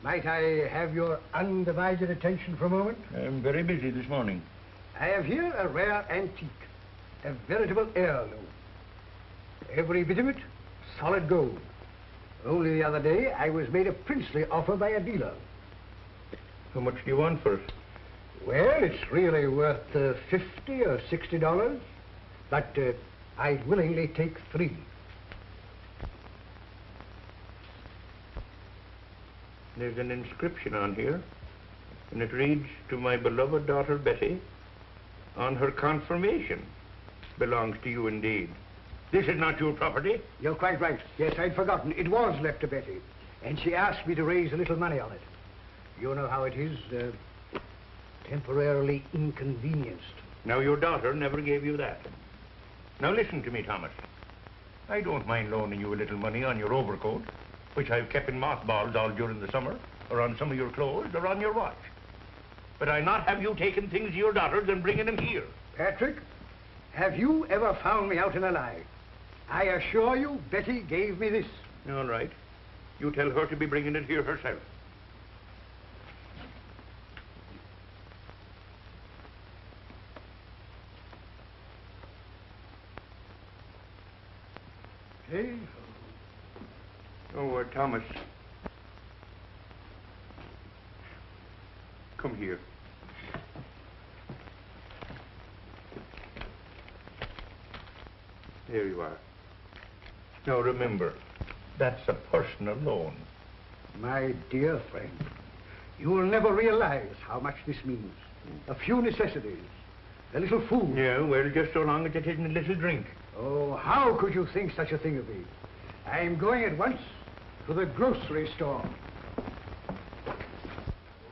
Might I have your undivided attention for a moment? I'm very busy this morning. I have here a rare antique, a veritable heirloom. Every bit of it, solid gold. Only the other day, I was made a princely offer by a dealer. How much do you want for it? Well, it's really worth $50 or $60, but I'd willingly take 3. There's an inscription on here, and it reads, "To my beloved daughter Betty, on her confirmation. Belongs to you indeed. This is not your property." You're quite right. Yes, I'd forgotten. It was left to Betty, and she asked me to raise a little money on it. You know how it is, temporarily inconvenienced. Now, your daughter never gave you that. Now, listen to me, Thomas. I don't mind loaning you a little money on your overcoat, which I've kept in mothballs all during the summer, or on some of your clothes, or on your watch. But I not have you taking things of your daughter's and bringing them here. Patrick, have you ever found me out in a lie? I assure you, Betty gave me this. All right. You tell her to be bringing it here herself. Hey? Oh, Thomas. Come here. There you are. Now remember, that's a personal loan. My dear friend, you will never realize how much this means. A few necessities, a little food. Yeah, well, just so long as it isn't a little drink. Oh, how could you think such a thing of me? I'm going at once to the grocery store.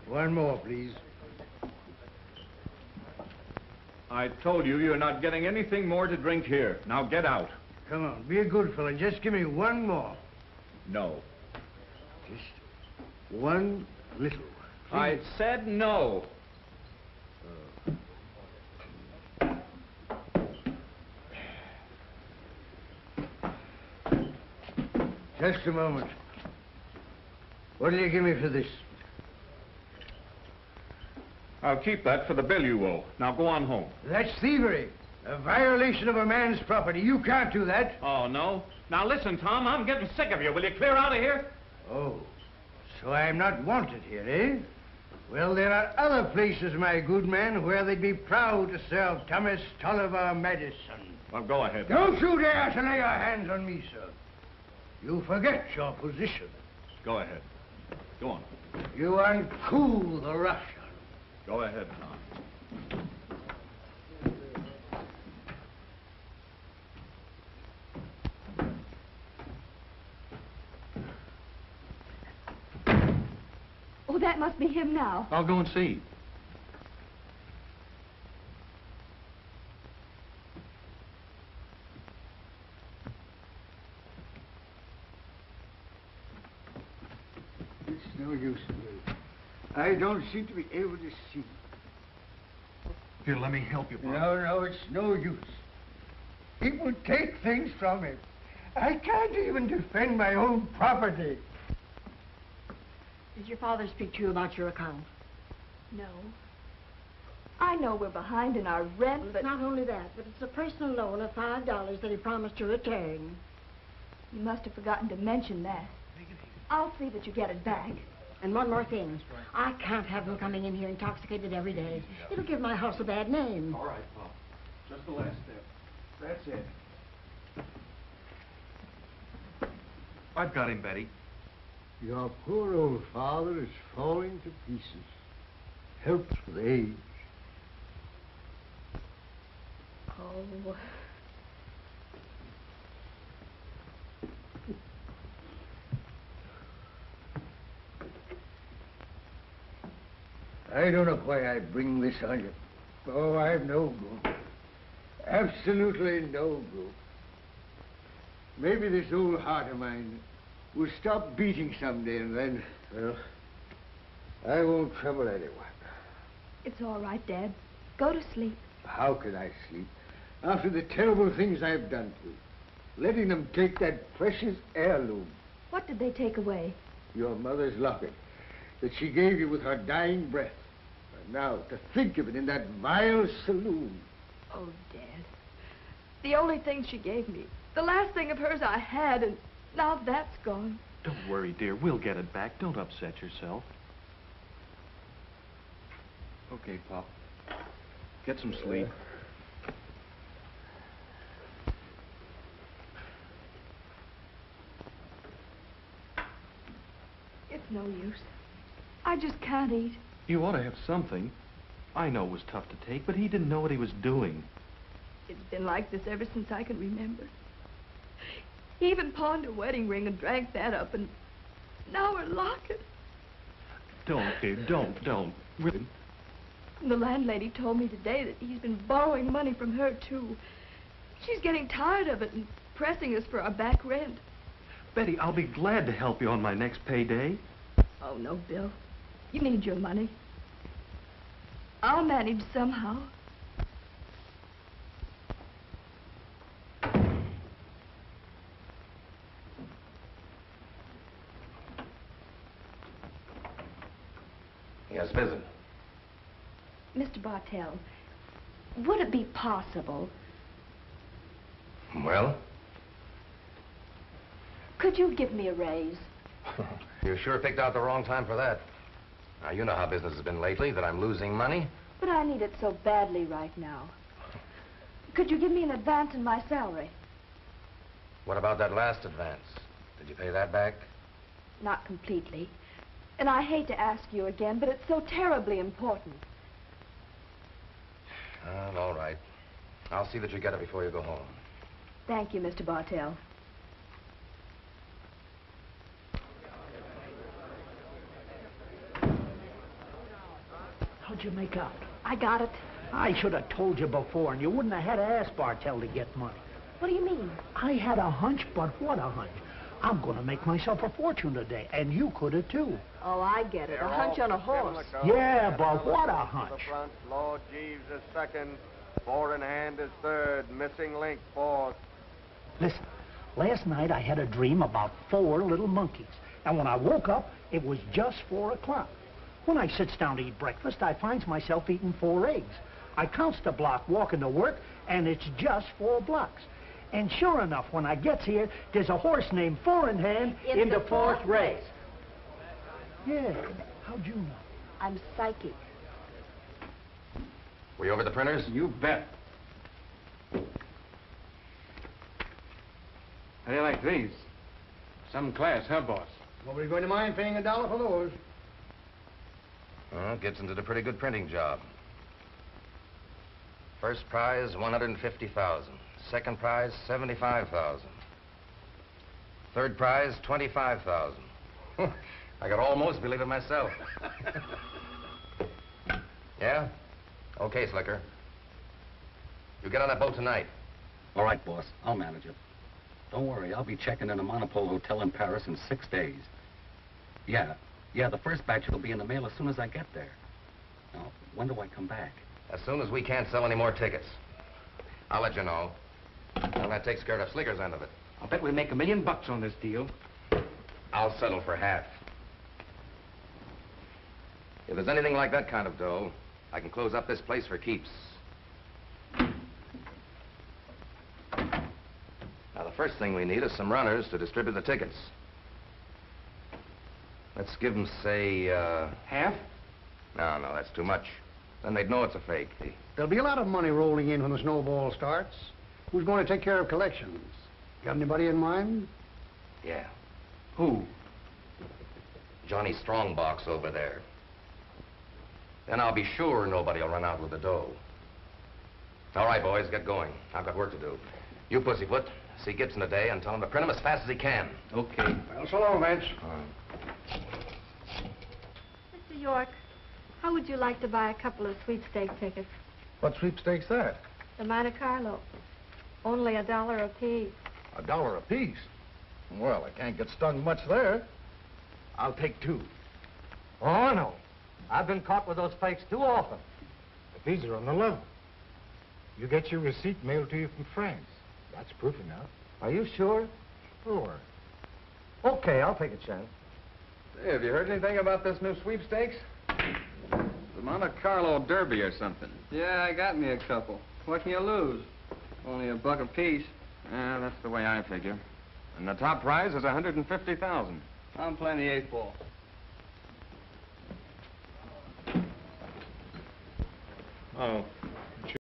One more, please. I told you you're not getting anything more to drink here. Now get out. Come on, be a good fellow. Just give me one more. No. Just one little. I said no. Just a moment. What will you give me for this? I'll keep that for the bill you owe. Now go on home. That's thievery. A violation of a man's property. You can't do that. Oh, no? Now listen, Tom, I'm getting sick of you. Will you clear out of here? Oh, so I'm not wanted here, eh? Well, there are other places, my good man, where they'd be proud to serve Thomas Tolliver Madison. Well, go ahead. Don't you dare to lay your hands on me, sir. You forget your position. Go ahead. Go on. You uncool the Russian. Go ahead, Tom. Oh, that must be him now. I'll go and see. It's no use to me. I don't seem to be able to see. Here, let me help you, Bob. No, it's no use. People take things from me. I can't even defend my own property. Did your father speak to you about your account? No. I know we're behind in our rent, Well, but it's not only that, but it's a personal loan of $5 that he promised to return. you must have forgotten to mention that. I'll see that you get it back. And one more thing. I can't have him coming in here intoxicated every day. It'll give my house a bad name. All right, Pop. Just the last step. That's it. I've got him, Betty. Your poor old father is falling to pieces. Helps with age. Oh. I don't know why I bring this on you. Oh, I'm no good. Absolutely no good. Maybe this old heart of mine will stop beating someday, and then, well, I won't trouble anyone. It's all right, Dad. Go to sleep. How can I sleep after the terrible things I've done to you? Letting them take that precious heirloom, What did they take away? your mother's locket. that she gave you with her dying breath. And now, to think of it in that vile saloon. Oh, Dad. The only thing she gave me, the last thing of hers I had, and now that's gone. Don't worry, dear. We'll get it back. Don't upset yourself. Okay, Pop. Get some sleep. It's no use. I just can't eat. You ought to have something. I know it was tough to take, but he didn't know what he was doing. It's been like this ever since I can remember. He even pawned a wedding ring and drank that up, and now her locket. Don't, dear. Don't. Really? And the landlady told me today that he's been borrowing money from her, too. She's getting tired of it and pressing us for our back rent. Betty, I'll be glad to help you on my next payday. Oh, no, Bill. You need your money. I'll manage somehow. Yes, visit. Mr. Bartell, would it be possible? Well? Could you give me a raise? You sure picked out the wrong time for that. Now, you know how business has been lately, that I'm losing money. But I need it so badly right now. Could you give me an advance in my salary? What about that last advance? Did you pay that back? Not completely. And I hate to ask you again, but it's so terribly important. All right. I'll see that you get it before you go home. Thank you, Mr. Bartell. How'd you make out? I got it. I should have told you before, and you wouldn't have had to ask Bartell to get money. What do you mean? I had a hunch, but what a hunch. I'm going to make myself a fortune today, and you could have, too. Oh, I get it. A hunch on a horse. Yeah, but what a hunch. Front, Lord Jeeves is second. Four in hand is third. Missing link, fourth. Listen, last night I had a dream about 4 little monkeys. And when I woke up, it was just 4 o'clock. When I sits down to eat breakfast, I finds myself eating 4 eggs. I counts the block walking to work, and it's just 4 blocks. And sure enough, when I gets here, there's a horse named Four in Hand in the 4th race. Yeah, how'd you know? I'm psychic. Were you over the printers? You bet. How do you like these? Some class, huh, boss? Nobody's going to mind paying $1 for those. Well, Gibson did a pretty good printing job. First prize, $150,000. Second prize, $75,000. Third prize, $25,000. I could almost believe it myself. Yeah? Okay, Slicker. You get on that boat tonight. All right, boss. I'll manage it. Don't worry, I'll be checking in a Monopole hotel in Paris in 6 days. Yeah, the first batch will be in the mail as soon as I get there. Now, when do I come back? As soon as we can't sell any more tickets. I'll let you know. And that takes care of Slicker's end of it. I'll bet we make $1 million on this deal. I'll settle for half. If there's anything like that kind of dough, I can close up this place for keeps. Now, the first thing we need is some runners to distribute the tickets. Let's give them, say, Half? No, that's too much. Then they'd know it's a fake. There'll be a lot of money rolling in when the snowball starts. Who's going to take care of collections? Got anybody in mind? Yeah. Who? Johnny Strongbox over there. Then I'll be sure nobody will run out with the dough. All right, boys, get going. I've got work to do. You, Pussyfoot, see Gibson today and tell him to print him as fast as he can. Okay. Well, so long, Vance. Mr. York, how would you like to buy a couple of sweepstake tickets? What sweepstake's that? The Monte Carlo. Only $1 apiece. $1 apiece? Well, I can't get stung much there. I'll take 2. Oh, no. I've been caught with those fakes too often. But these are on the level. You get your receipt mailed to you from France. That's proof enough. Are you sure? Sure. Okay, I'll take a chance. Hey, have you heard anything about this new sweepstakes? The Monte Carlo Derby or something. Yeah, I got me a couple. What can you lose? Only $1 apiece. Yeah, that's the way I figure. And the top prize is $150,000. I'm playing the 8th ball. Oh,